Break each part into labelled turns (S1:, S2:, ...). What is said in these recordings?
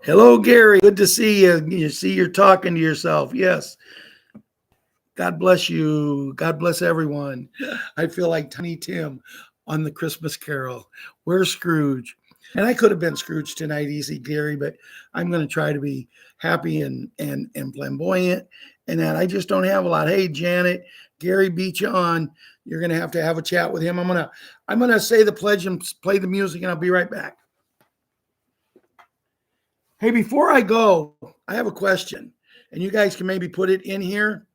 S1: Hello, Gary. Good to see you. You see, you're talking to yourself. Yes. God bless you. God bless everyone. I feel like Tiny Tim on the Christmas Carol. Where's Scrooge? And I could have been Scrooge tonight, easy, Gary, but I'm going to try to be happy and flamboyant. And that I just don't have a lot. Hey, Janet, Gary beat you on. You're going to have a chat with him. I'm gonna say the pledge and play the music, and I'll be right back. Hey, before I go, I have a question, and you guys can maybe put it in here.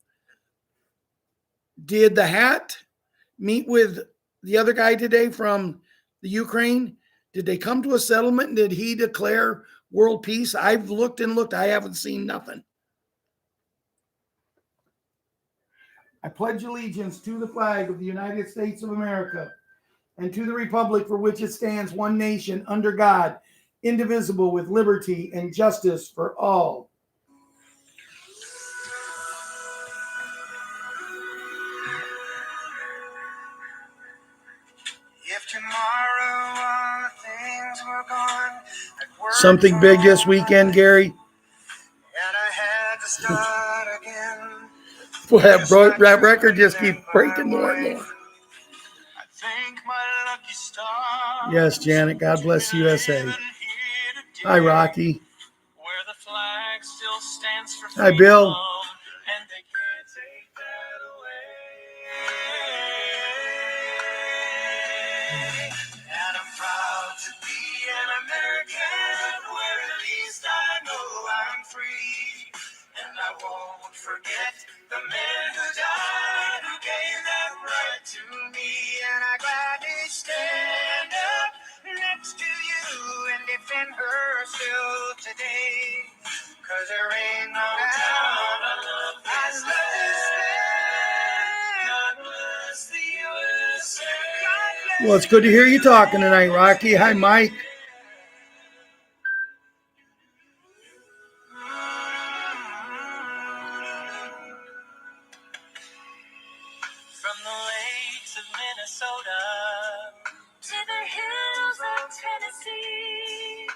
S1: Did the hat meet with the other guy today from the Ukraine? Did they come to a settlement? Did he declare world peace? I've looked and looked. I haven't seen nothing. I pledge allegiance to the flag of the United States of America and to the republic for which it stands, one nation, under God, indivisible, with liberty and justice for all. If tomorrow all things were gone, something big this weekend, Gary. And I had to start again. Boy, that record just keeps breaking more and more. Yes, Janet. God bless USA. Hi, Rocky. Hi, Bill. And I'm proud to be an American, where at least I know I'm free. And I won't forget the men who died, who gave that right to me. And I gladly stand up next to you and defend her still today. 'Cause there ain't no doubt I love this land. God bless the USA. Well, it's good to hear you talking tonight, Rocky. Hi, Mike. From the lakes of Minnesota to the hills of Tennessee,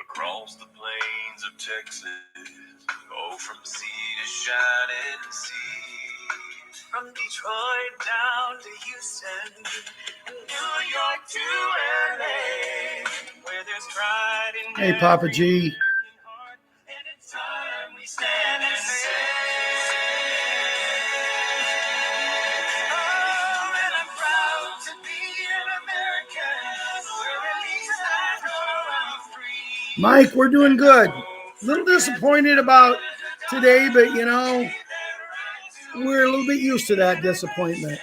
S1: across the plains of Texas, oh, from sea to shining sea, from Detroit down to Houston, New York to LA, where there's pride in. Hey, Papa G. And it's time we stand and say, oh, and I'm proud to be an American, where at least I know I'm free. Mike, we're doing good. A little disappointed about today, but you know, we're a little bit used to that disappointment.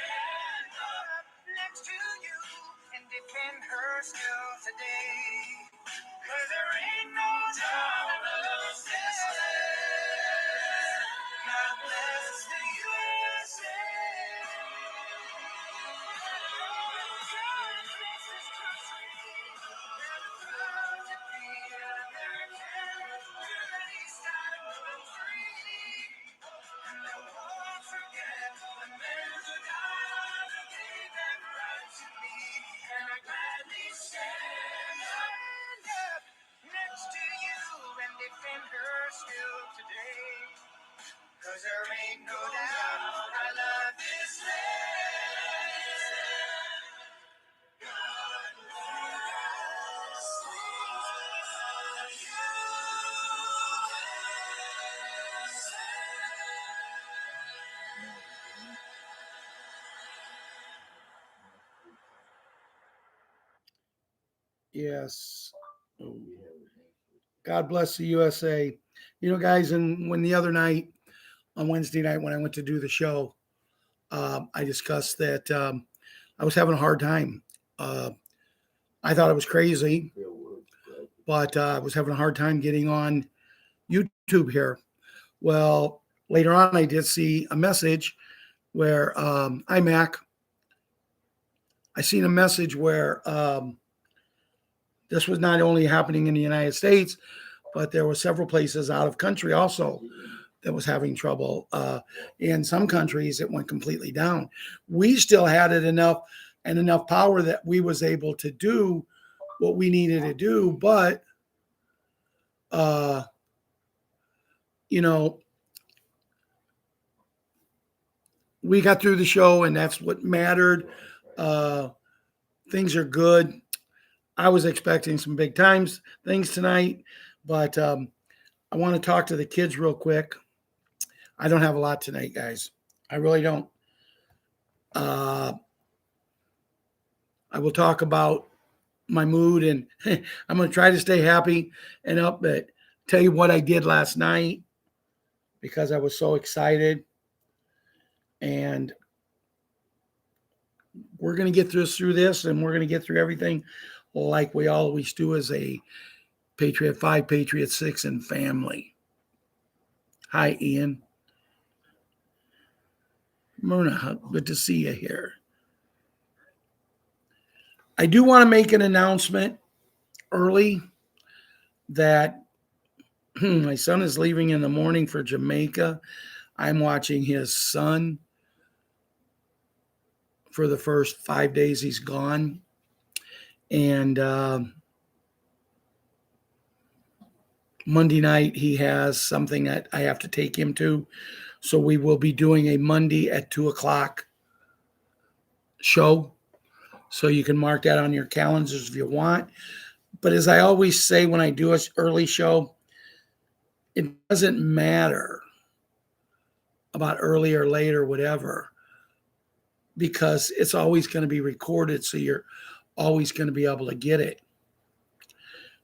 S1: Cause there ain't no doubt I love this land. God bless the USA. Yes. God bless the USA. You know, guys, and when the other night, on Wednesday night, when I went to do the show, I discussed that I was having a hard time. I thought it was crazy, but I was having a hard time getting on YouTube here. Well, later on, I did see a message where iMac. I seen a message where this was not only happening in the United States, but there were several places out of country also that was having trouble. In some countries, it went completely down. We still had it enough power that we was able to do what we needed to do, but Uh, you know, we got through the show, and that's what mattered. Uh, things are good. I was expecting some big times things tonight, but I want to talk to the kids real quick. I don't have a lot tonight, guys. I really don't. Uh, I will talk about my mood, and I'm going to try to stay happy and up. But tell you what I did last night because I was so excited, and we're going to get through this, and we're going to get through everything like we always do as a Patriot 5, Patriot 6, and family. Hi, Ian. Myrna, good to see you here. I do want to make an announcement early that my son is leaving in the morning for Jamaica. I'm watching his son for the first 5 days he's gone. And Monday night, he has something that I have to take him to. So we will be doing a Monday at 2 o'clock show. So you can mark that on your calendars if you want. But as I always say when I do an early show, it doesn't matter about early or late or whatever, because it's always going to be recorded. So you're always going to be able to get it.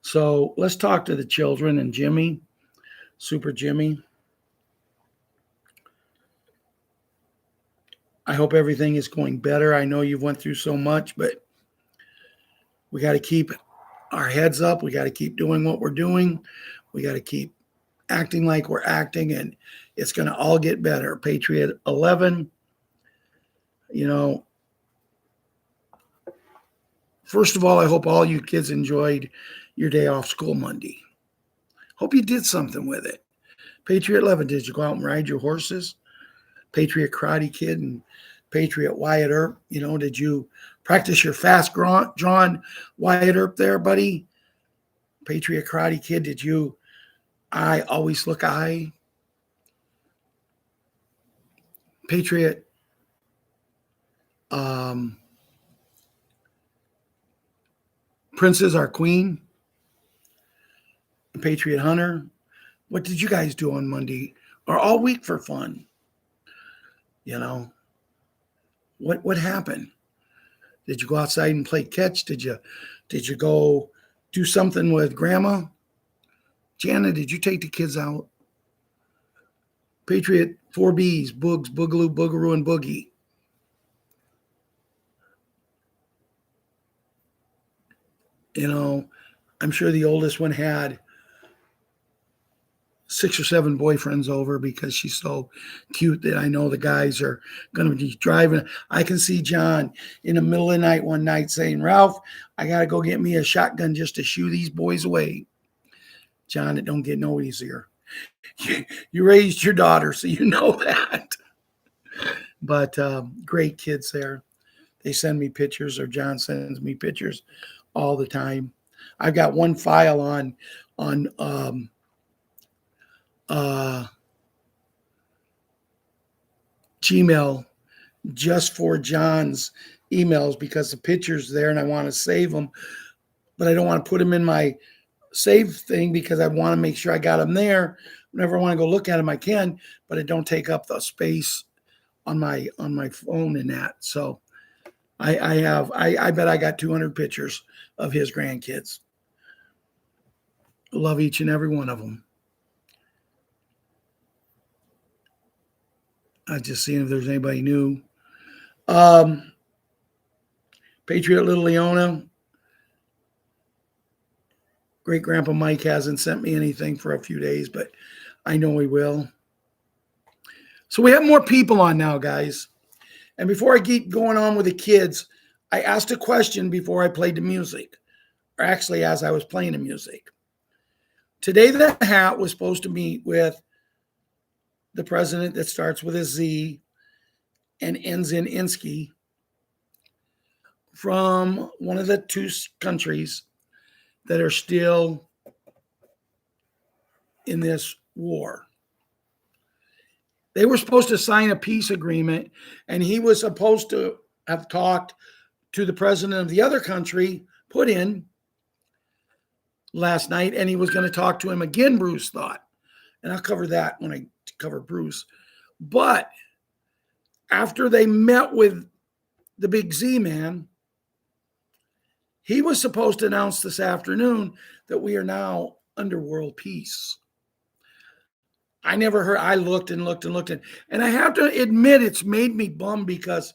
S1: So let's talk to the children and Jimmy, Super Jimmy. I hope everything is going better. I know you've went through so much, but we got to keep our heads up. We got to keep doing what we're doing. We got to keep acting like we're acting, and it's going to all get better. Patriot 11, first of all, I hope all you kids enjoyed your day off school Monday. Hope you did something with it. Patriot 11, did you go out and ride your horses? Patriot Karate Kid and Patriot Wyatt Earp, did you practice your fast drawn Wyatt Earp there, buddy? Patriot Karate Kid, did you I always look I? Patriot Princess, our queen, Patriot Hunter. What did you guys do on Monday or all week for fun? What happened? Did you go outside and play catch? Did you go do something with grandma? Jana, did you take the kids out? Patriot 4Bs, Boogs, Boogaloo, Boogaroo, and Boogie. I'm sure the oldest one had 6 or 7 boyfriends over because she's so cute that I know the guys are going to be driving. I can see John in the middle of the night one night saying, Ralph, I got to go get me a shotgun just to shoo these boys away. John, it don't get no easier. You raised your daughter, so you know that. But great kids there. They send me pictures, or John sends me pictures all the time. I've got one file on Gmail just for John's emails because the picture's there and I want to save them, but I don't want to put them in my save thing because I want to make sure I got them there. Whenever I want to go look at them, I can, but it don't take up the space on my phone and that. So I bet I got 200 pictures of his grandkids. Love each and every one of them. I just seeing if there's anybody new. Patriot Little Leona. Great Grandpa Mike hasn't sent me anything for a few days, but I know he will. So we have more people on now, guys. And before I keep going on with the kids, I asked a question before I played the music, or actually as I was playing the music. Today, the hat was supposed to meet with the president that starts with a Z and ends in Insky from one of the 2 countries that are still in this war. They were supposed to sign a peace agreement, and he was supposed to have talked to the president of the other country, Putin, last night, and he was going to talk to him again, Bruce thought. And I'll cover that when I cover Bruce. But after they met with the big Z man, he was supposed to announce this afternoon that we are now under world peace. I never heard. I looked and looked and looked. And I have to admit, it's made me bummed because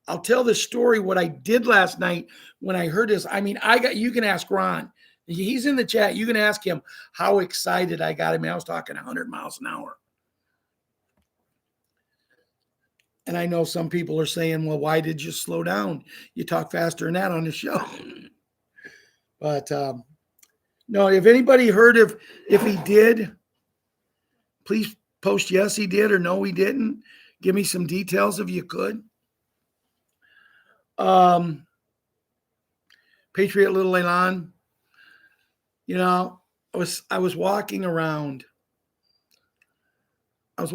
S1: I'll tell the story what I did last night when I heard this. I mean, you can ask Ron. He's in the chat. You can ask him how excited I got him. I was talking 100 miles an hour. And I know some people are saying, well, why did you slow down? You talk faster than that on the show. But no, if anybody heard if he did, please post yes, he did, or no, he didn't. Give me some details if you could. Patriot Little Elan. You know, I was walking around. And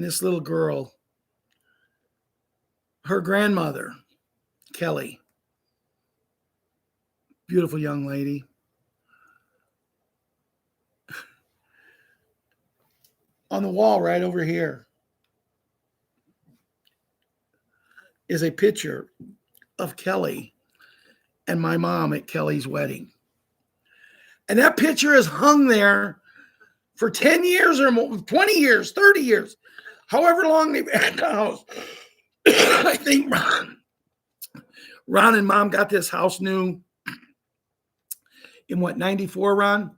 S1: this little girl, her grandmother, Kelly, beautiful young lady, on the wall right over here is a picture of Kelly and my mom at Kelly's wedding. And that picture is hung there for 10 years or more, 20 years, 30 years, however long they've had the house. I think Ron and Mom got this house new in 94, Ron?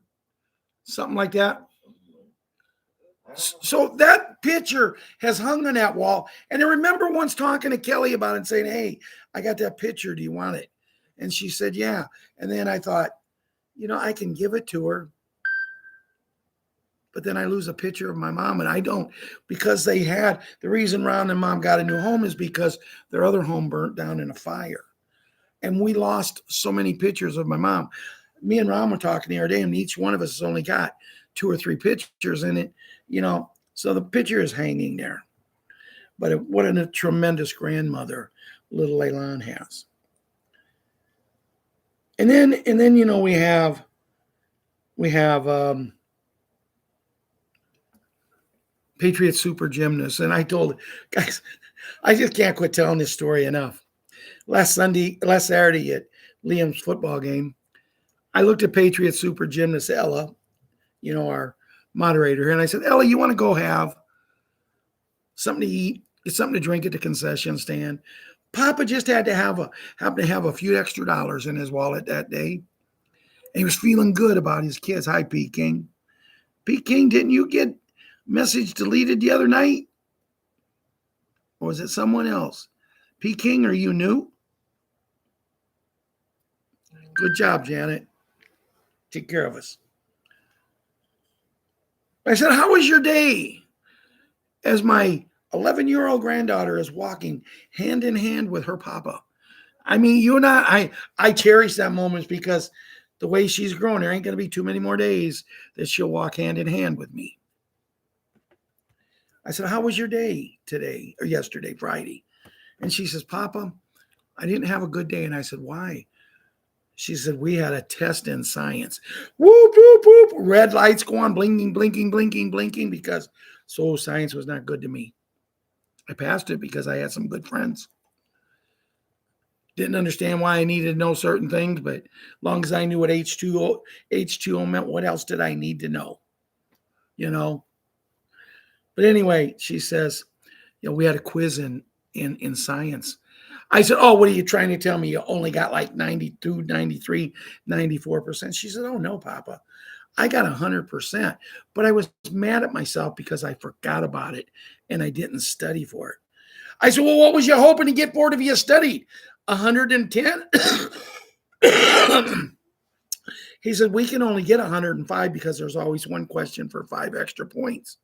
S1: Something like that. So that picture has hung on that wall. And I remember once talking to Kelly about it and saying, hey, I got that picture. Do you want it? And she said, yeah. And then I thought, I can give it to her. But then I lose a picture of my mom, and I don't, because the reason Ron and Mom got a new home is because their other home burnt down in a fire. And we lost so many pictures of my mom. Me and Ron were talking the other day, and each one of us has only got 2 or 3 pictures in it, so the picture is hanging there. But what a tremendous grandmother little Elan has. And then we have Patriots super gymnast. And I told guys, I just can't quit telling this story enough. Last Saturday at Liam's football game, I looked at Patriots super gymnast Ella, our moderator, and I said, Ella, you want to go have something to eat, get something to drink at the concession stand? Papa just happened to have a few extra dollars in his wallet that day, and he was feeling good about his kids. Hi, Pete King. Pete King, didn't you get message deleted the other night? Or was it someone else? Pete King, are you new? Good job, Janet. Take care of us. I said, how was your day? As my 11-year-old granddaughter is walking hand in hand with her papa. I mean, I cherish that moment because the way she's grown, there ain't going to be too many more days that she'll walk hand in hand with me. I said, how was your day today or yesterday, Friday? And she says, Papa, I didn't have a good day. And I said, why? She said, we had a test in science. Whoop, whoop, whoop. Red lights go on, blinking, blinking, blinking, blinking, because science was not good to me. I passed it because I had some good friends. Didn't understand why I needed to know certain things, but as long as I knew what H2O meant, what else did I need to know? But anyway, she says, we had a quiz in science. I said, oh, what are you trying to tell me? You only got like 92, 93, 94%. She said, oh, no, Papa. I got 100%. But I was mad at myself because I forgot about it and I didn't study for it. I said, well, what was you hoping to get for it if you studied? 110? He said, we can only get 105 because there's always one question for 5 extra points.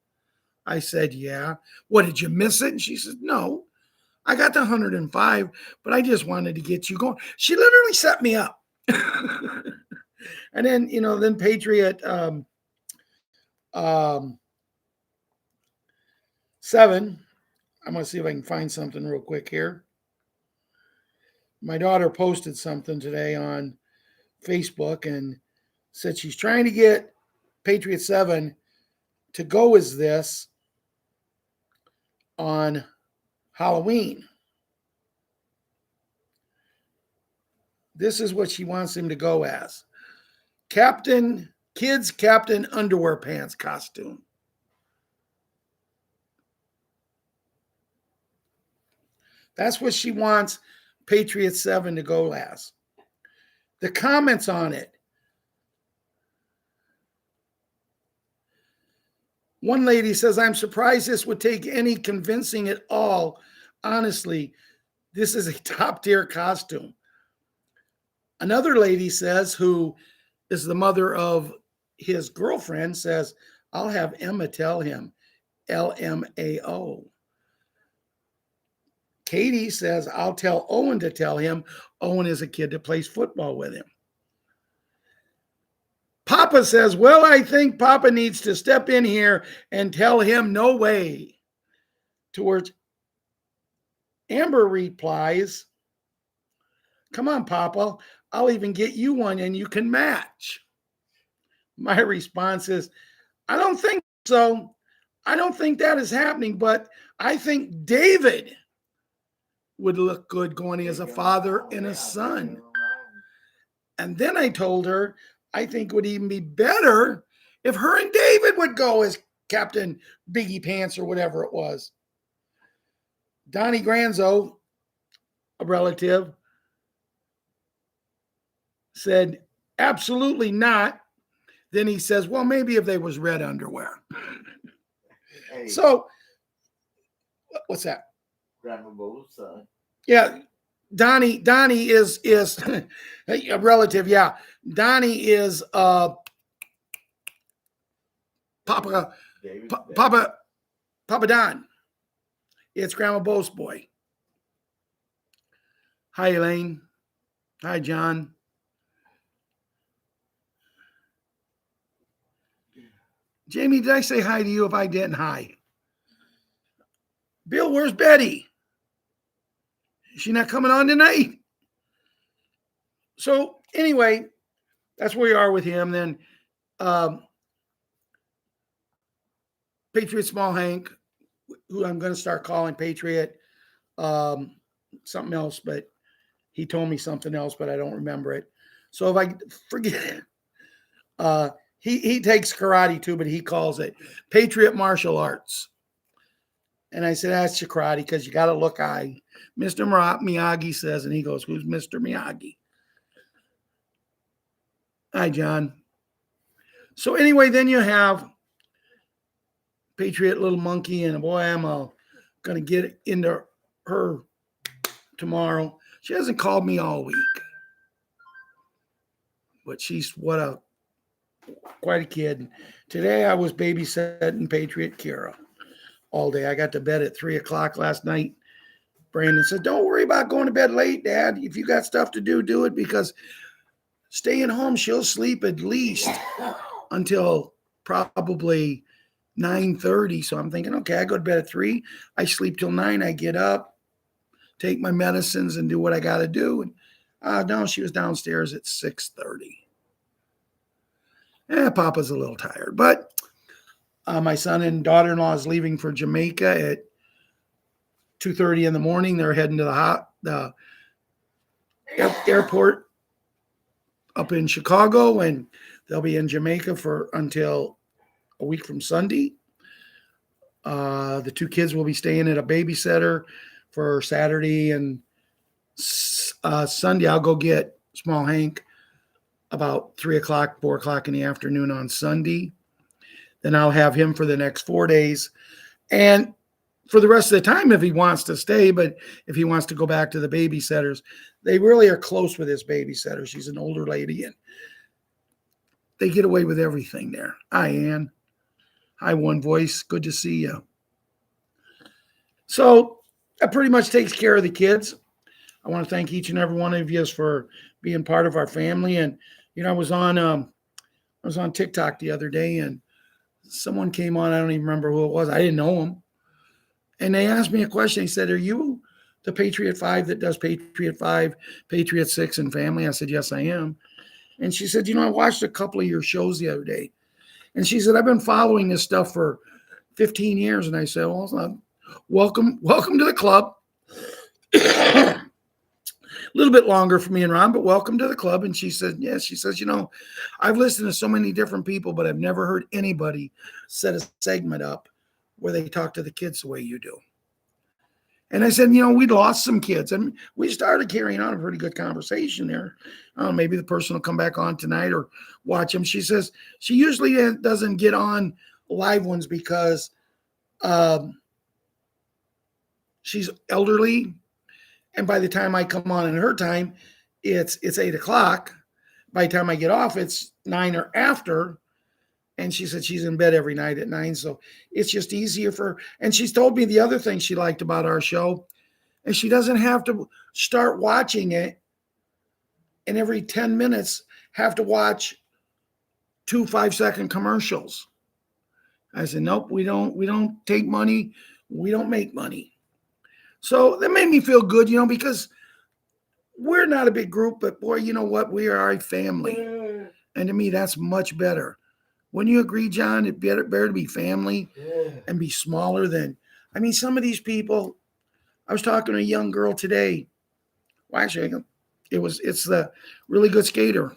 S1: I said, yeah. What, did you miss it? And she said, no. I got the 105, but I just wanted to get you going. She literally set me up. And then, then Patriot 7. I'm going to see if I can find something real quick here. My daughter posted something today on Facebook and said she's trying to get Patriot 7 to go as this on Halloween. This is what she wants him to go as. Kids captain underwear pants costume. That's what she wants Patriot 7 to go as. The comments on it. One lady says, I'm surprised this would take any convincing at all. Honestly, this is a top tier costume. Another lady says, who is the mother of his girlfriend, says, I'll have Emma tell him. LMAO. Katie says, I'll tell Owen to tell him. Owen is a kid that plays football with him. Papa says, well, I think Papa needs to step in here and tell him no way. To which Amber replies, come on, Papa, I'll even get you one and you can match. My response is, I don't think so. I don't think that is happening, but I think David would look good going as a father and a son. And then I told her, I think it would even be better if her and David would go as Captain Biggie Pants or whatever it was. Donnie Granzo, a relative, said, absolutely not. Then he says, well, maybe if they was red underwear. Hey. So, what's that?
S2: Grandma Bo's son.
S1: Yeah, Donnie is a relative. Yeah, Donnie is Papa Don. It's Grandma Bo's boy. Hi, Elaine. Hi, John. Jamie, did I say hi to you? If I didn't, hi. Bill, where's Betty? Is she not coming on tonight? So anyway, that's where we are with him. Then Patriot Small Hank, who I'm going to start calling Patriot something else, but he told me something else, but I don't remember it. So if I forget it, he takes karate too, but he calls it Patriot Martial Arts. And I said, that's your karate because you got to look high. Mr. Miyagi says, and he goes, who's Mr. Miyagi? Hi, John. So anyway, then you have Patriot Little Monkey, and boy, I'm going to get into her tomorrow. She hasn't called me all week, but she's quite a kid. Today I was babysitting Patriot Kira all day. I got to bed at 3:00 last night. Brandon said, don't worry about going to bed late, Dad. If you got stuff to do, do it, because staying home, she'll sleep at least until probably 9:30. So I'm thinking, okay, I go to bed at 3. I sleep till 9. I get up, take my medicines, and do what I got to do. And no, she was downstairs at 6:30. Papa's a little tired, but my son and daughter-in-law is leaving for Jamaica at 2:30 in the morning. They're heading to the airport up in Chicago, and they'll be in Jamaica until a week from Sunday. The 2 kids will be staying at a babysitter for Saturday and Sunday. I'll go get Small Hank about 3:00, 4:00 in the afternoon on Sunday. Then I'll have him for the next 4 days. And for the rest of the time, if he wants to stay, but if he wants to go back to the babysitters, they really are close with his babysitter. She's an older lady, and they get away with everything there. Hi, Ann. Hi, One Voice. Good to see you. So that pretty much takes care of the kids. I want to thank each and every one of you for being part of our family. And I was on TikTok the other day, and someone came on. I don't even remember who it was. I didn't know him. And they asked me a question. He said, "Are you the Patriot 5 that does Patriot 5, Patriot 6, and Family?" I said, "Yes, I am." And she said, "I watched a couple of your shows the other day." And she said, "I've been following this stuff for 15 years." And I said, "Well, welcome to the club." A little bit longer for me and Ron, but welcome to the club. And she said, "Yes." She says, "I've listened to so many different people, but I've never heard anybody set a segment up where they talk to the kids the way you do." And I said, we'd lost some kids, and we started carrying on a pretty good conversation there. Maybe the person will come back on tonight or watch them. She says she usually doesn't get on live ones because she's elderly, and by the time I come on in her time, it's 8:00. By the time I get off, it's 9 or after. And she said she's in bed every night at 9, so it's just easier for her. And she's told me the other thing she liked about our show, and she doesn't have to start watching it and every 10 minutes have to watch 2 5-second commercials. I said, "Nope, we don't take money. We don't make money." So that made me feel good, because we're not a big group, but boy, you know what? We are a family. And to me, that's much better. Wouldn't you agree, John? It's better to be family and be smaller than, some of these people. I was talking to a young girl today. Well, actually, it's the really good skater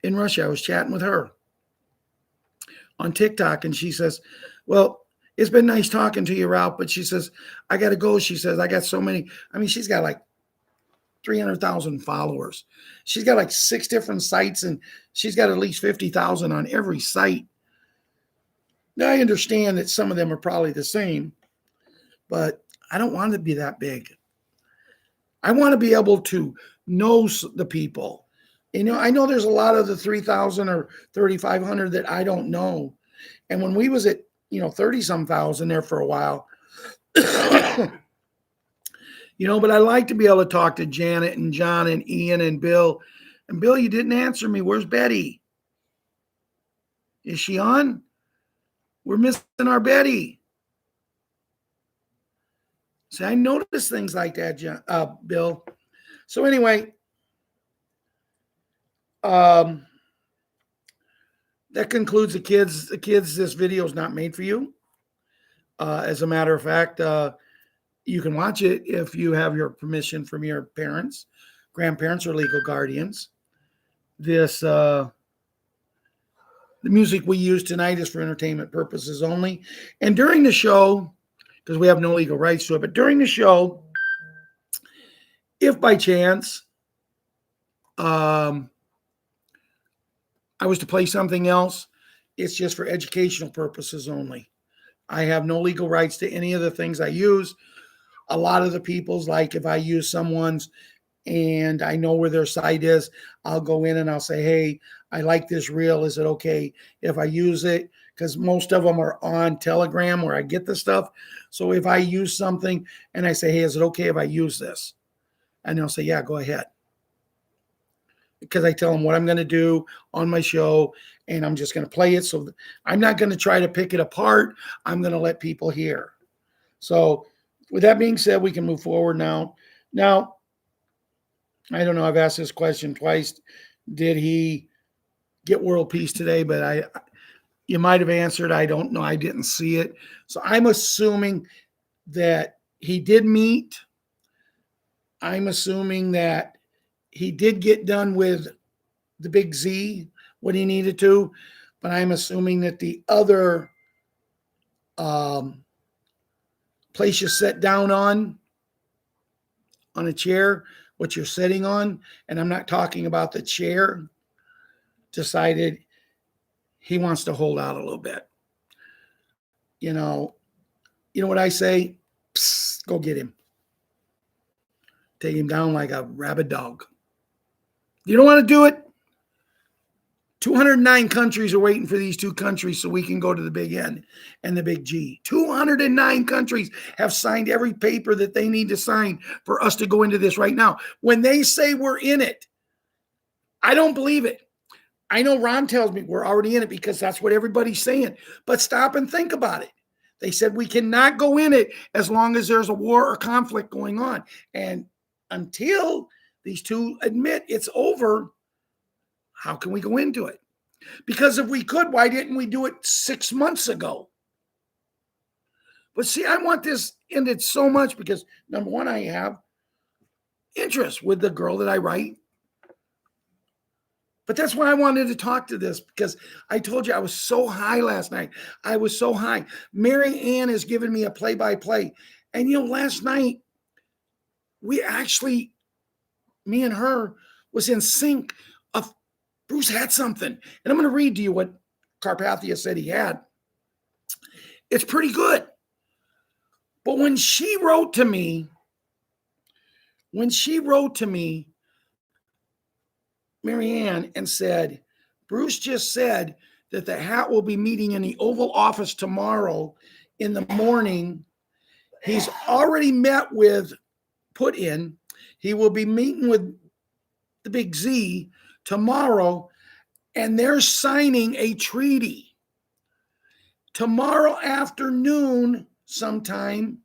S1: in Russia. I was chatting with her on TikTok, and she says, "Well, it's been nice talking to you, Ralph, but," she says, "I got to go." She says, "I got so many." She's got like 300,000 followers. She's got like 6 different sites, and she's got at least 50,000 on every site. Now, I understand that some of them are probably the same, but I don't want to be that big. I want to be able to know the people. I know there's a lot of the 3,000 or 3,500 that I don't know. And when we was at, 30 some thousand there for a while, but I like to be able to talk to Janet and John and Ian and Bill. And Bill, you didn't answer me. Where's Betty? Is she on? We're missing our Betty. See, I notice things like that, Bill. So anyway, that concludes the kids. The kids, this video is not made for you. As a matter of fact, you can watch it if you have your permission from your parents, grandparents, or legal guardians. The music we use tonight is for entertainment purposes only. And during the show, because we have no legal rights to it, but during the show, if by chance I was to play something else, it's just for educational purposes only. I have no legal rights to any of the things I use. A lot of the people's, like if I use someone's and I know where their site is, I'll go in and I'll say, "Hey, I like this reel. Is it okay if I use it?" Because most of them are on Telegram where I get the stuff. So if I use something and I say, "Hey, is it okay if I use this?" And they'll say, "Yeah, go ahead." Because I tell them what I'm going to do on my show, and I'm just going to play it. So I'm not going to try to pick it apart. I'm going to let people hear. So with that being said, we can move forward now. Now, I don't know. I've asked this question twice. Did he get world peace today? But you might have answered. I don't know. I didn't see it. So I'm assuming that he did meet. I'm assuming that he did get done with the big Z, what he needed to. But I'm assuming that the other place you sit down on a chair, what you're sitting on, and I'm not talking about the chair, decided he wants to hold out a little bit. You know what I say? Psst, go get him. Take him down like a rabid dog. You don't want to do it? 209 countries are waiting for these 2 countries so we can go to the big N and the big G. 209 countries have signed every paper that they need to sign for us to go into this right now. When they say we're in it, I don't believe it. I know Ron tells me we're already in it because that's what everybody's saying. But stop and think about it. They said we cannot go in it as long as there's a war or conflict going on. And until these two admit it's over, how can we go into it? Because if we could, why didn't we do it 6 months ago? But see, I want this ended so much because, number one, I have interest with the girl that I write. But that's why I wanted to talk to this, because I told you I was so high last night. I was so high. Mary Ann has given me a play-by-play. And, last night, we actually, me and her, was in sync of Bruce had something. And I'm going to read to you what Carpathia said he had. It's pretty good. But when she wrote to me, Mary Ann, and said, Bruce just said that the hat will be meeting in the Oval Office tomorrow in the morning. He's already met with Putin. He will be meeting with the Big Z tomorrow, and they're signing a treaty. Tomorrow afternoon sometime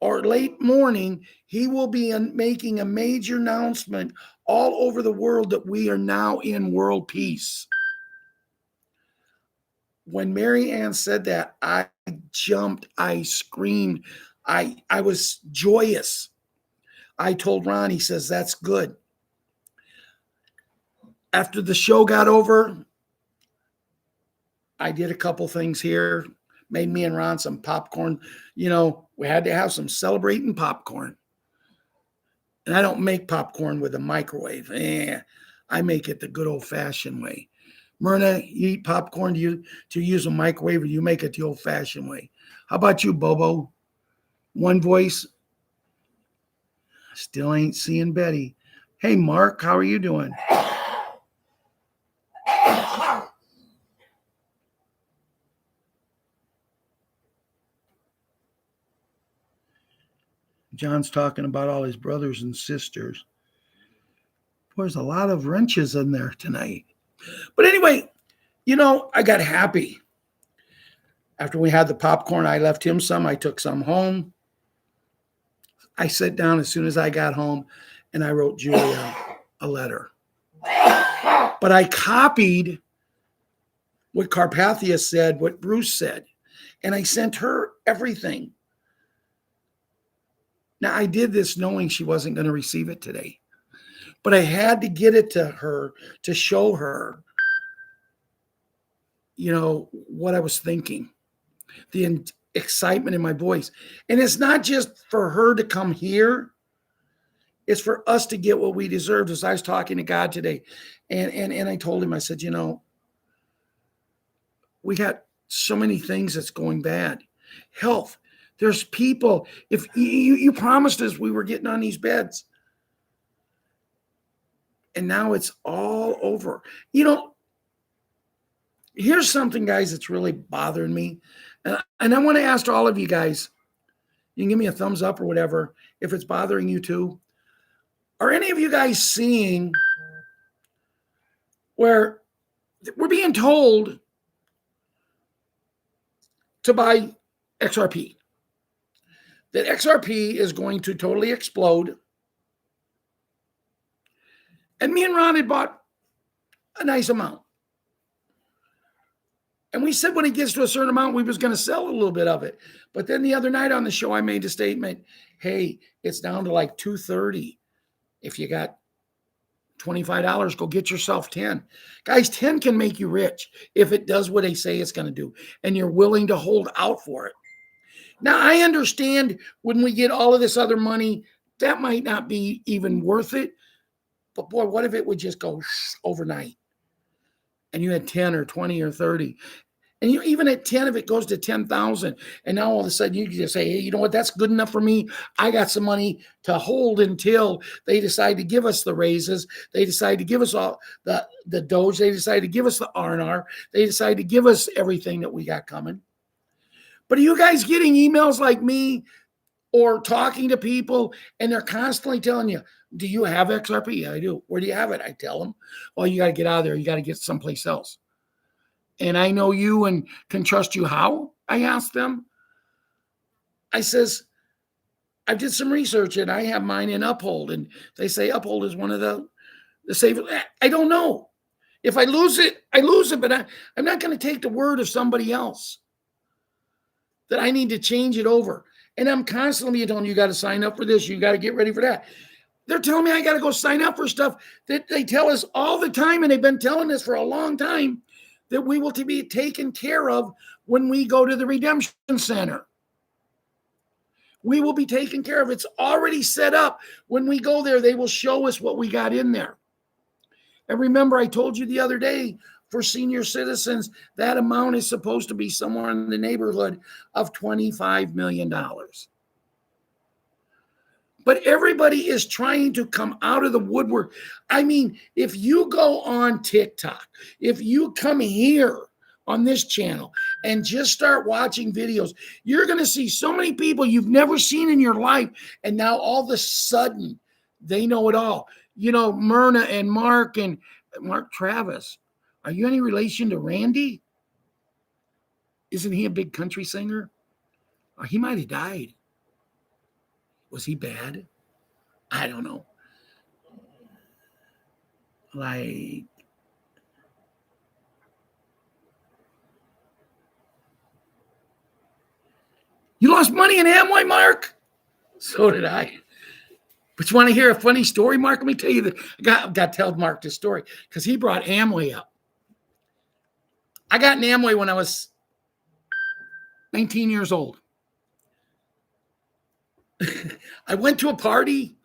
S1: or late morning, he will be making a major announcement all over the world that we are now in world peace. When Mary Ann said that, I jumped, I screamed, I was joyous. I told Ron, he says, that's good. After the show got over, I did a couple things here, made me and Ron some popcorn. We had to have some celebrating popcorn. And I don't make popcorn with a microwave. I make it the good old-fashioned way. Myrna, you eat popcorn, do you use a microwave, or you make it the old-fashioned way? How about you, Bobo? One voice. Still ain't seeing Betty. Hey, Mark, how are you doing? John's talking about all his brothers and sisters. There's a lot of wrenches in there tonight. But anyway, I got happy. After we had the popcorn, I left him some. I took some home. I sat down as soon as I got home, and I wrote Julia a letter. But I copied what Carpathia said, what Bruce said, and I sent her everything. Now, I did this knowing she wasn't going to receive it today, but I had to get it to her to show her, what I was thinking, the excitement in my voice. And it's not just for her to come here. It's for us to get what we deserve. As I was talking to God today, and I told him, I said, we got so many things that's going bad. Health. There's people, if you promised us we were getting on these beds. And now it's all over. Here's something, guys, that's really bothering me. And I want to ask all of you guys, you can give me a thumbs up or whatever, if it's bothering you too. Are any of you guys seeing where we're being told to buy XRP? That XRP is going to totally explode. And me and Ron had bought a nice amount. And we said when it gets to a certain amount, we was going to sell a little bit of it. But then the other night on the show, I made a statement, hey, it's down to like $2.30. If you got $25, go get yourself 10. Guys, 10 can make you rich if it does what they say it's going to do. And you're willing to hold out for it. Now, I understand when we get all of this other money, that might not be even worth it. But boy, what if it would just go overnight? And you had 10 or 20 or 30. And even at 10, if it goes to 10,000, and now all of a sudden you can just say, hey, you know what? That's good enough for me. I got some money to hold until they decide to give us the raises. They decide to give us all the Doge. They decide to give us the R&R. They decide to give us everything that we got coming. But are you guys getting emails like me or talking to people, and they're constantly telling you, do you have XRP? Yeah, I do. Where do you have it? I tell them, well, you got to get out of there. You got to get someplace else. And I know you and can trust you. How? I asked them. I says, I did some research and I have mine in Uphold. And they say Uphold is one of the safest. I don't know. If I lose it, I lose it. But I'm not going to take the word of somebody else that I need to change it over. And I'm constantly telling you got to sign up for this. You got to get ready for that. They're telling me I got to go sign up for stuff that they tell us all the time. And they've been telling us for a long time that we will be taken care of when we go to the redemption center. We will be taken care of. It's already set up. When we go there, they will show us what we got in there. And remember, I told you the other day, for senior citizens, that amount is supposed to be somewhere in the neighborhood of $25 million. But everybody is trying to come out of the woodwork. I mean, if you go on TikTok, if you come here on this channel and just start watching videos, you're going to see so many people you've never seen in your life. And now all of a sudden, they know it all. You know, Myrna and Mark Travis. Are you any relation to Randy? Isn't he a big country singer? Oh, he might have died. Was he bad? I don't know. Like, you lost money in Amway, Mark? So did I. But you want to hear a funny story, Mark? Let me tell you that I got to tell Mark this story because he brought Amway up. I got in Amway when I was 19 years old. I went to a party,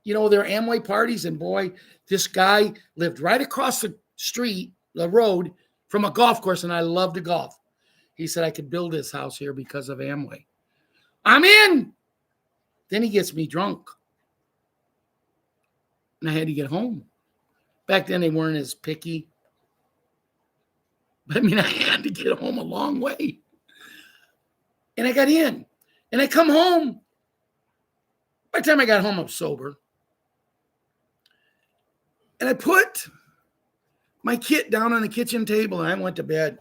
S1: you know, there are Amway parties, and boy, this guy lived right across the street, the road, from a golf course, and I love to golf. He said I could build this house here because of Amway. I'm in. Then he gets me drunk. And I had to get home. Back then, they weren't as picky. But I mean, I had to get home a long way. And I got in. And I come home. By the time I got home, I was sober. And I put my kit down on the kitchen table, and I went to bed.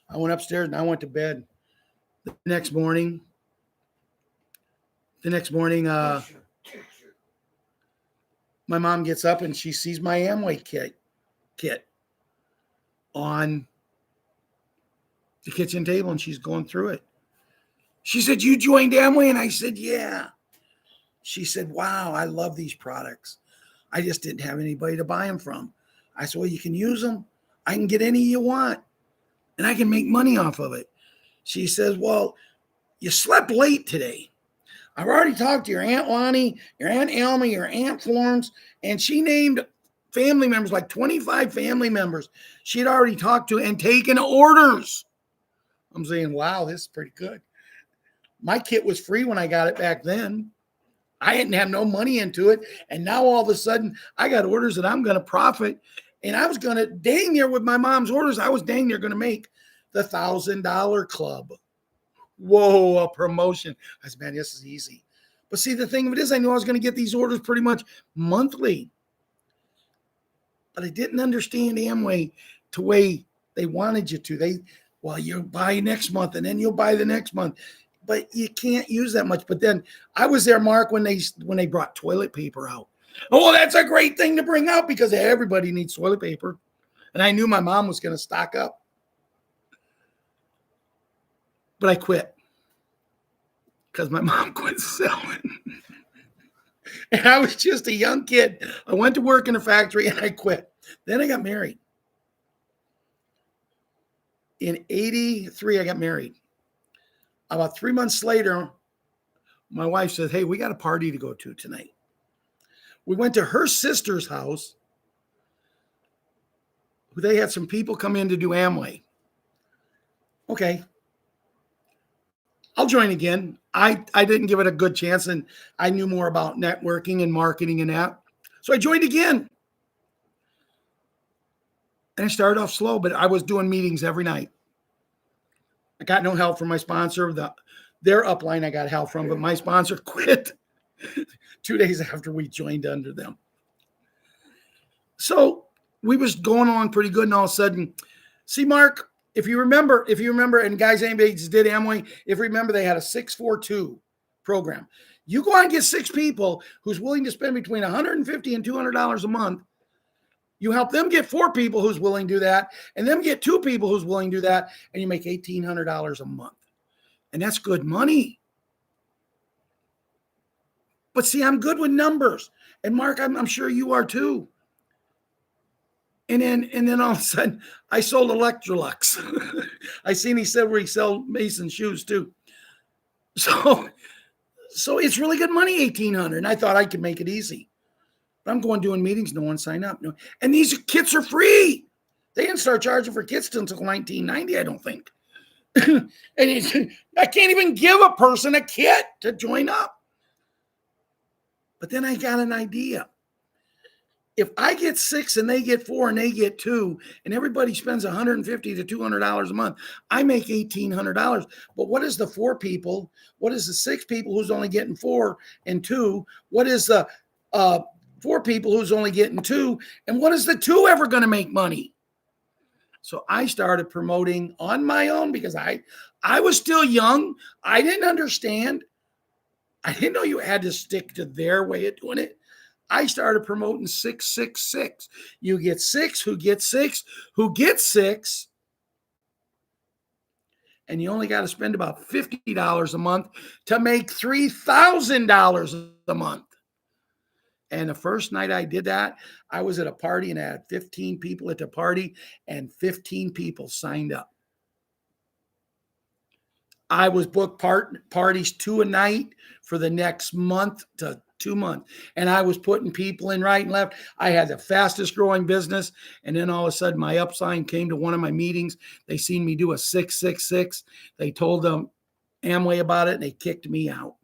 S1: I went upstairs, and I went to bed. The next morning, my mom gets up, and she sees my Amway kit on the kitchen table, and she's going through it. She said, "You joined Amway?" And I said, "Yeah." She said, "Wow, I love these products. I just didn't have anybody to buy them from." I said, "Well, you can use them. I can get any you want, and I can make money off of it." She says, "Well, you slept late today. I've already talked to your Aunt Lonnie, your Aunt Elma, your Aunt Florence," and she named family members, like 25 family members she had already talked to and taken orders. I'm saying, wow, this is pretty good. My kit was free when I got it back then. I didn't have no money into it. And now all of a sudden, I got orders that I'm going to profit. And I was going to, dang near with my mom's orders, I was dang near going to make the $1,000 club. Whoa, a promotion. I said, man, this is easy. But see, the thing of it is, I knew I was going to get these orders pretty much monthly. But I didn't understand Amway the way they wanted you to. Well, you'll buy next month, and then you'll buy the next month. But you can't use that much. But then I was there, Mark, when they brought toilet paper out. Oh, that's a great thing to bring out because everybody needs toilet paper. And I knew my mom was going to stock up. But I quit because my mom quit selling. And I was just a young kid. I went to work in a factory and I quit. Then I got married. In 83, I got married. About 3 months later, my wife said, hey, we got a party to go to tonight. We went to her sister's house. They had some people come in to do Amway. Okay. I'll join again. I didn't give it a good chance, and I knew more about networking and marketing and that. So I joined again. And I started off slow, but I was doing meetings every night. I got no help from my sponsor. The Their upline I got help from, but my sponsor quit 2 days after we joined under them. So we was going along pretty good, and all of a sudden, see, Mark, if you remember, and guys, anybody just did Amway, if you remember, they had a 642 program. You go out and get 6 people who's willing to spend between $150 and $200 a month. You help them get 4 people who's willing to do that, and them get 2 people who's willing to do that, and you make $1,800 a month. And that's good money. But see, I'm good with numbers. And Mark, I'm sure you are too. And then all of a sudden, I sold Electrolux. I seen he said where he sell Mason shoes too. So it's really good money, $1,800. And I thought I could make it easy. But I'm going doing meetings, no one signed up. No. And these kits are free. They didn't start charging for kits until 1990, I don't think. And I can't even give a person a kit to join up. But then I got an idea. If I get 6 and they get 4 and they get 2, and everybody spends $150 to $200 a month, I make $1,800. But what is the 4 people? What is the 6 people who's only getting 4 and 2? What is the 4 people who's only getting 2? And what is the 2 ever going to make money? So I started promoting on my own because I was still young. I didn't understand. I didn't know you had to stick to their way of doing it. I started promoting 666. You get 6, who gets 6, who gets 6. And you only got to spend about $50 a month to make $3,000 a month. And the first night I did that, I was at a party and I had 15 people at the party, and 15 people signed up. I was booked parties 2 a night for the next month to 2 months. And I was putting people in right and left. I had the fastest growing business. And then all of a sudden my upline came to one of my meetings. They seen me do a 666. They told them Amway about it, and they kicked me out.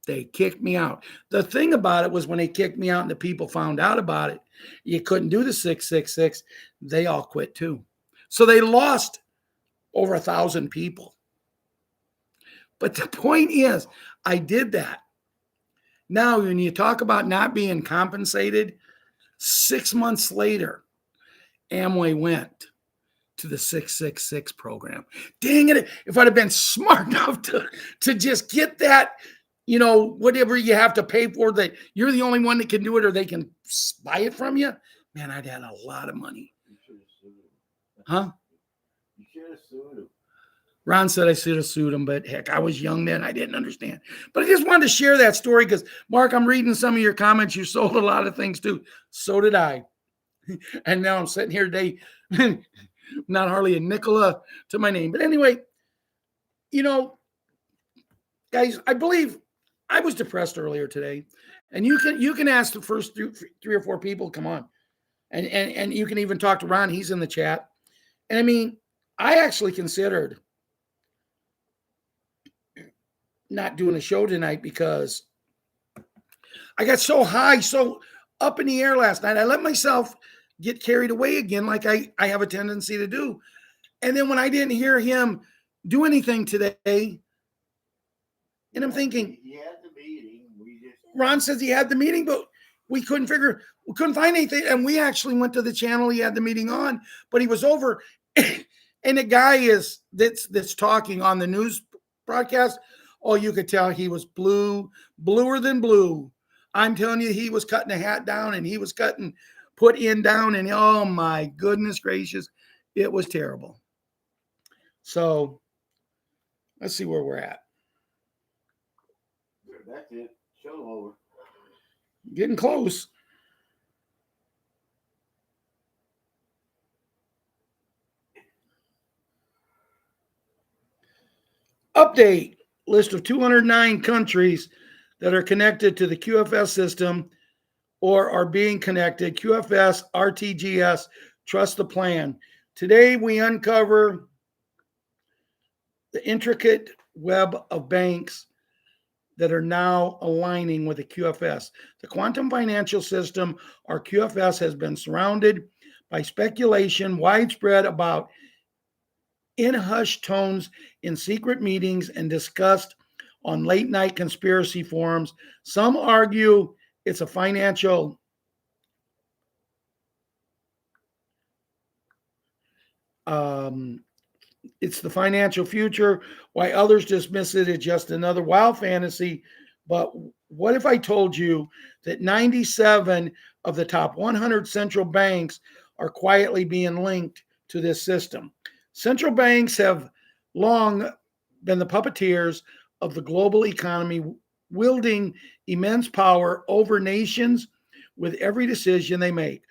S1: They kicked me out. The thing about it was when they kicked me out and the people found out about it, you couldn't do the 666. They all quit too. So they lost over 1,000 people. But the point is, I did that. Now, when you talk about not being compensated, 6 months later, Amway went to the 666 program. Dang it. If I'd have been smart enough to just get that, whatever you have to pay for, that you're the only one that can do it or they can buy it from you, man, I'd had a lot of money.
S2: You should have sued him.
S1: Huh?
S2: You should have sued him.
S1: Ron said I should have sued him, but heck, I was young then. I didn't understand. But I just wanted to share that story because, Mark, I'm reading some of your comments. You sold a lot of things too. So did I. And now I'm sitting here today, not hardly a nickel to my name. But anyway, guys, I believe I was depressed earlier today. And you can ask the first 3 or 4 people, come on. And you can even talk to Ron. He's in the chat. And I mean, I actually considered not doing a show tonight because I got so high, so up in the air last night. I let myself get carried away again, like I have a tendency to do. And then when I didn't hear him do anything today, and I'm thinking,
S2: He had the meeting.
S1: Ron says he had the meeting, but we couldn't find anything. And we actually went to the channel he had the meeting on, but he was over. And the guy that's talking on the news broadcast, oh, you could tell he was bluer than blue. I'm telling you, he was cutting the hat down and he was put in down, and oh my goodness gracious, it was terrible. So let's see where we're at.
S2: That's it. Show over.
S1: Getting close. Update. List of 209 countries that are connected to the QFS system or are being connected. QFS, RTGS, trust the plan. Today we uncover the intricate web of banks that are now aligning with the QFS. The quantum financial system, or QFS, has been surrounded by speculation widespread about in hushed tones in secret meetings and discussed on late night conspiracy forums. Some argue it's a financial um, it's the financial future, while others dismiss it as just another wild fantasy. But what if I told you that 97 of the top 100 central banks are quietly being linked to this system? Central banks have long been the puppeteers of the global economy, wielding immense power over nations with every decision they make.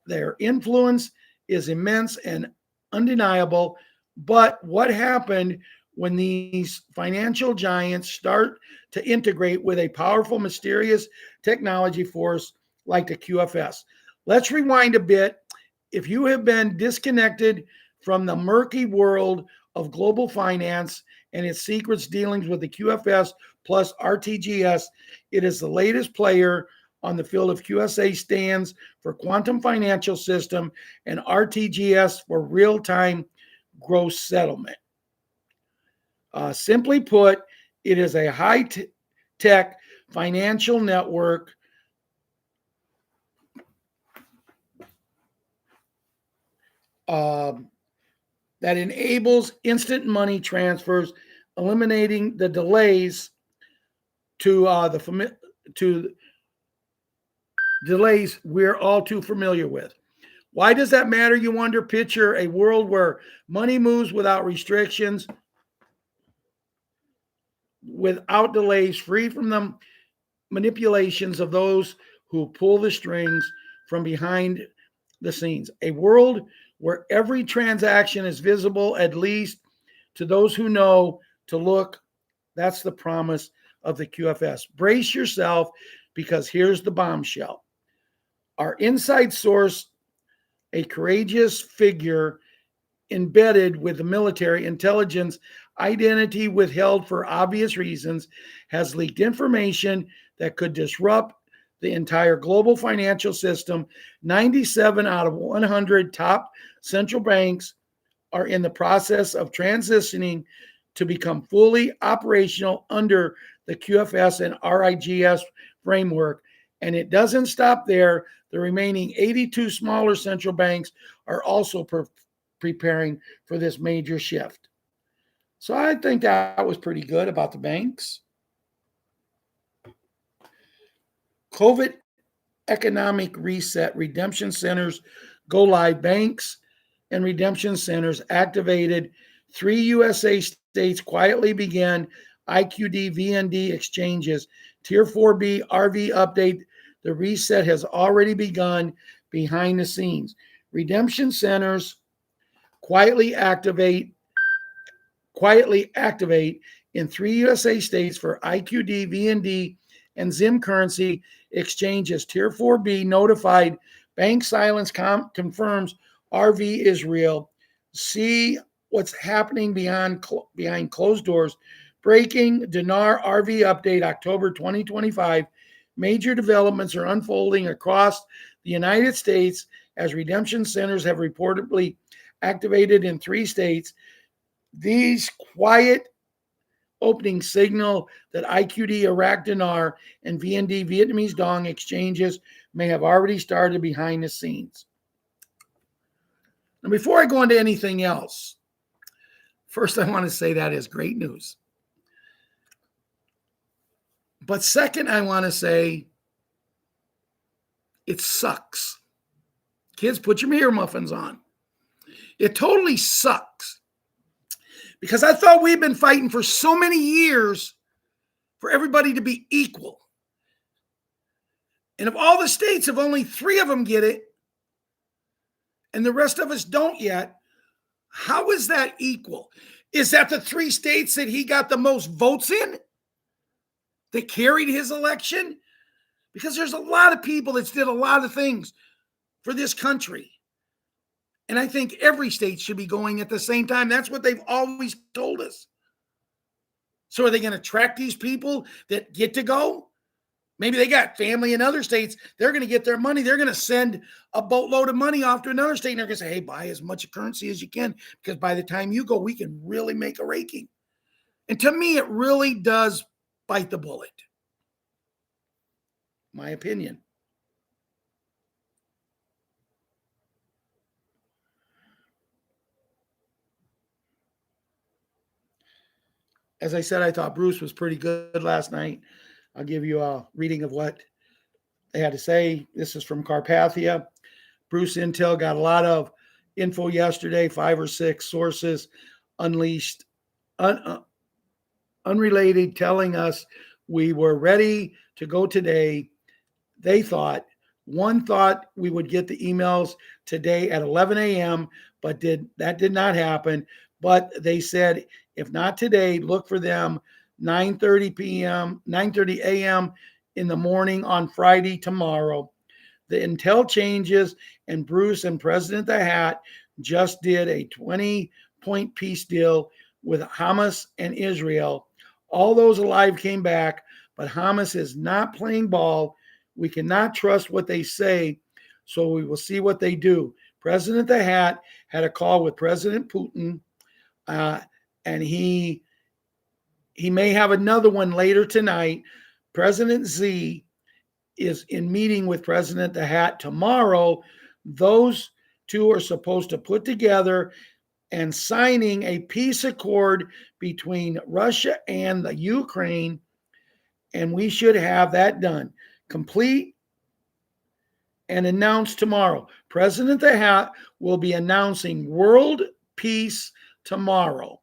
S1: Their influence is immense and undeniable. But what happened when these financial giants start to integrate with a powerful, mysterious technology force like the QFS? Let's rewind a bit. If you have been disconnected from the murky world of global finance and its secrets dealings with the QFS plus RTGS, it is the latest player on the field of. QSA stands for Quantum Financial System and RTGS for Real Time Gross Settlement. Simply put, it is a high-tech financial network that enables instant money transfers, eliminating the delays to delays we're all too familiar with. Why does that matter, you wonder? Picture a world where money moves without restrictions, without delays, free from the manipulations of those who pull the strings from behind the scenes. A world where every transaction is visible, at least to those who know to look. That's the promise of the QFS. Brace yourself, because here's the bombshell. Our inside source, a courageous figure embedded with the military intelligence, identity withheld for obvious reasons, has leaked information that could disrupt the entire global financial system. 97 out of 100 top central banks are in the process of transitioning to become fully operational under the QFS and RIGS framework. And it doesn't stop there. The remaining 82 smaller central banks are also preparing for this major shift. So I think that was pretty good about the banks. COVID economic reset, redemption centers go live. Banks and redemption centers activated. 3 USA states quietly began IQD VND exchanges. Tier 4B RV update. The reset has already begun behind the scenes. Redemption centers quietly activate in 3 USA states for IQD, VND, and Zim currency exchanges. Tier 4B notified. Bank silence confirms RV is real. See what's happening behind closed doors. Breaking Dinar RV update, October 2025. Major developments are unfolding across the United States as redemption centers have reportedly activated in 3 states. These quiet opening signal that IQD Iraq Dinar and VND Vietnamese Dong exchanges may have already started behind the scenes. Now, before I go into anything else, first I want to say that is great news. But second, I want to say it sucks. Kids, put your ear muffins on. It totally sucks. Because I thought we've been fighting for so many years for everybody to be equal. And of all the states, if only 3 of them get it, and the rest of us don't yet, how is that equal? Is that the 3 states that he got the most votes in that carried his election? Because there's a lot of people that did a lot of things for this country. And I think every state should be going at the same time. That's what they've always told us. So are they going to track these people that get to go? Maybe they got family in other states. They're going to get their money. They're going to send a boatload of money off to another state. And they're going to say, hey, buy as much currency as you can, because by the time you go, we can really make a raking. And to me, it really does bite the bullet. My opinion. As I said, I thought Bruce was pretty good last night. I'll give you a reading of what they had to say. This is from Carpathia. Bruce Intel got a lot of info yesterday, 5 or 6 sources unleashed, unrelated, telling us we were ready to go today. They thought, one thought we would get the emails today at 11 a.m., but that did not happen. But they said, if not today, look for them 9:30 p.m., 9:30 a.m. in the morning on Friday tomorrow. The intel changes, and Bruce and President the Hat just did a 20-point peace deal with Hamas and Israel. All those alive came back, but Hamas is not playing ball. We cannot trust what they say, so we will see what they do. President the Hat had a call with President Putin, and he may have another one later tonight. President Z is in meeting with President the Hat tomorrow. Those two are supposed to put together and signing a peace accord between Russia and the Ukraine, and we should have that done, complete and announced tomorrow. President the Hat will be announcing world peace tomorrow.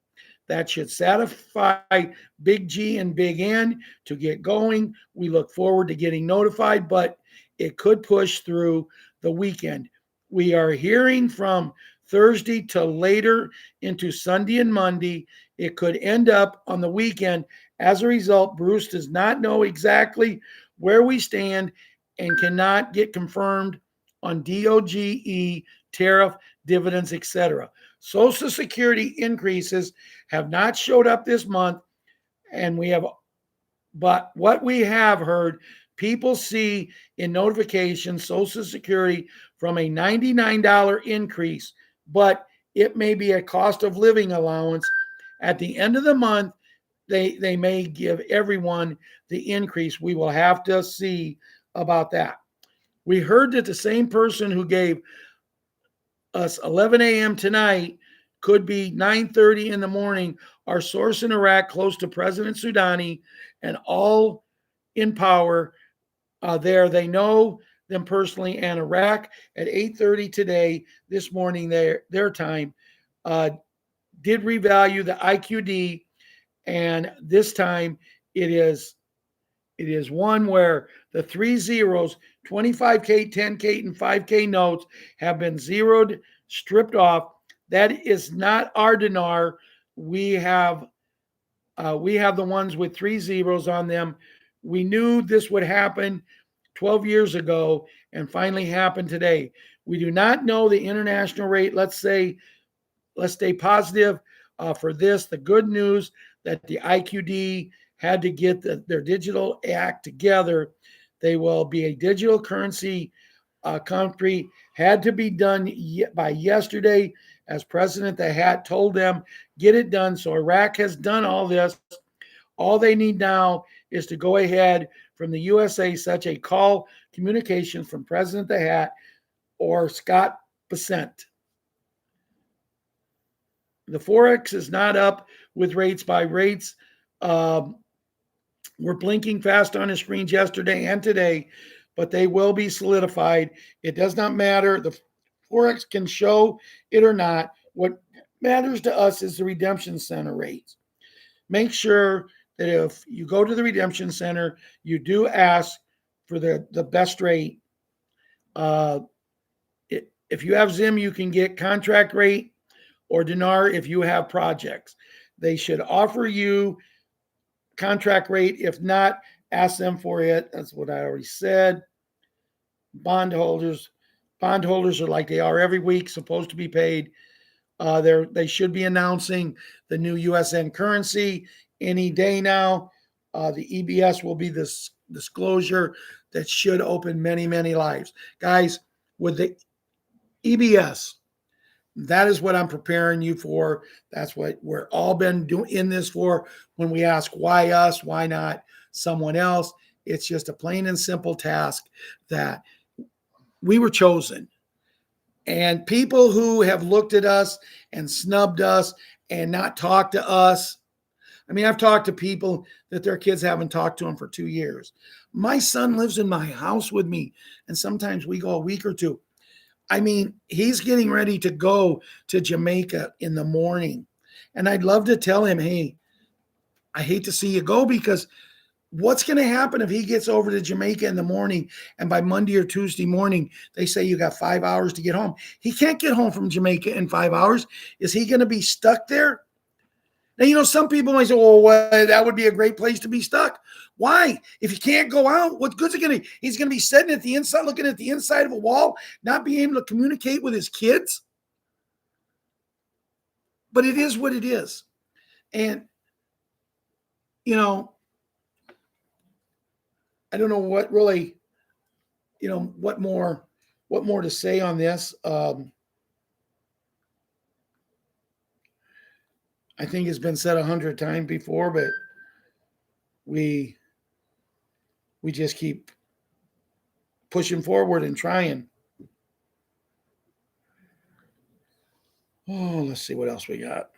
S1: That should satisfy Big G and Big N to get going. We look forward to getting notified, but it could push through the weekend. We are hearing from Thursday till later into Sunday and Monday. It could end up on the weekend. As a result, Bruce does not know exactly where we stand and cannot get confirmed on DOGE, tariff, dividends, etc. Social Security increases have not showed up this month, but what we have heard, people see in notifications Social Security from a $99 increase, but it may be a cost of living allowance. At the end of the month, they may give everyone the increase. We will have to see about that. We heard that the same person who gave us 11 a.m. tonight could be 9:30 in the morning. Our source in Iraq, close to President Soudani and all in power there, they know them personally. And Iraq at 8:30 today, this morning, their time, did revalue the IQD, and this time it is one where the 3 zeros, 25K, 10K, and 5K notes have been zeroed, stripped off. That is not our dinar. We have the ones with 3 zeros on them. We knew this would happen 12 years ago and finally happened today. We do not know the international rate. Let's stay positive for this. The good news that the IQD had to get their digital act together. They will be a digital currency country. Had to be done by yesterday, as President the Hat told them, get it done. So Iraq has done all this. All they need now is to go ahead from the USA, such a call communication from President the Hat or Scott Bessent. The Forex is not up with rates by rates. We're blinking fast on the screens yesterday and today, but they will be solidified. It does not matter. The Forex can show it or not. What matters to us is the redemption center rates. Make sure that if you go to the redemption center, you do ask for the best rate. If you have Zim, you can get contract rate or dinar if you have projects. They should offer you contract rate. If not, ask them for it. That's what I already said. Bondholders are like they are every week, supposed to be paid. They should be announcing the new USN currency any day now. The EBS will be disclosure that should open many, many lives. Guys, with the EBS, that is what I'm preparing you for. That's what we're all been doing in this for. When we ask why us, why not someone else, it's just a plain and simple task that we were chosen. And people who have looked at us and snubbed us and not talked to us. I mean, I've talked to people that their kids haven't talked to them for 2 years. My son lives in my house with me, and sometimes we go a week or two. I mean, he's getting ready to go to Jamaica in the morning. And I'd love to tell him, hey, I hate to see you go, because what's going to happen if he gets over to Jamaica in the morning and by Monday or Tuesday morning, they say you got 5 hours to get home? He can't get home from Jamaica in 5 hours. Is he going to be stuck there? Now, some people might say, well, that would be a great place to be stuck. Why? If he can't go out, what good's it going to? He's going to be sitting at the inside, looking at the inside of a wall, not being able to communicate with his kids. But it is what it is. And, I don't know what really, what more to say on this. I think it's been said 100 times before, but we just keep pushing forward and trying. Oh, let's see what else we got.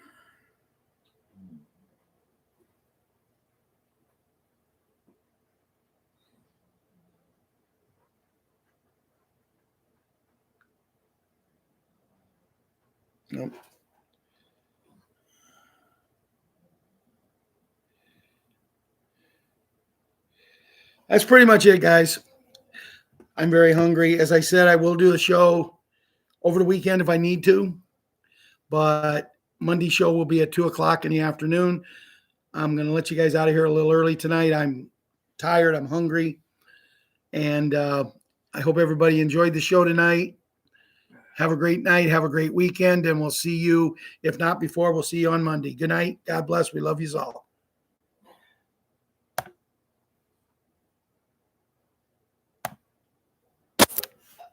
S1: Nope. That's pretty much it, guys. I'm very hungry. As I said, I will do the show over the weekend if I need to, but Monday show will be at 2:00 in the afternoon. I'm going to let you guys out of here a little early tonight. I'm tired. I'm hungry. And I hope everybody enjoyed the show tonight. Have a great night. Have a great weekend. And we'll see you, if not before, we'll see you on Monday. Good night. God bless. We love you all.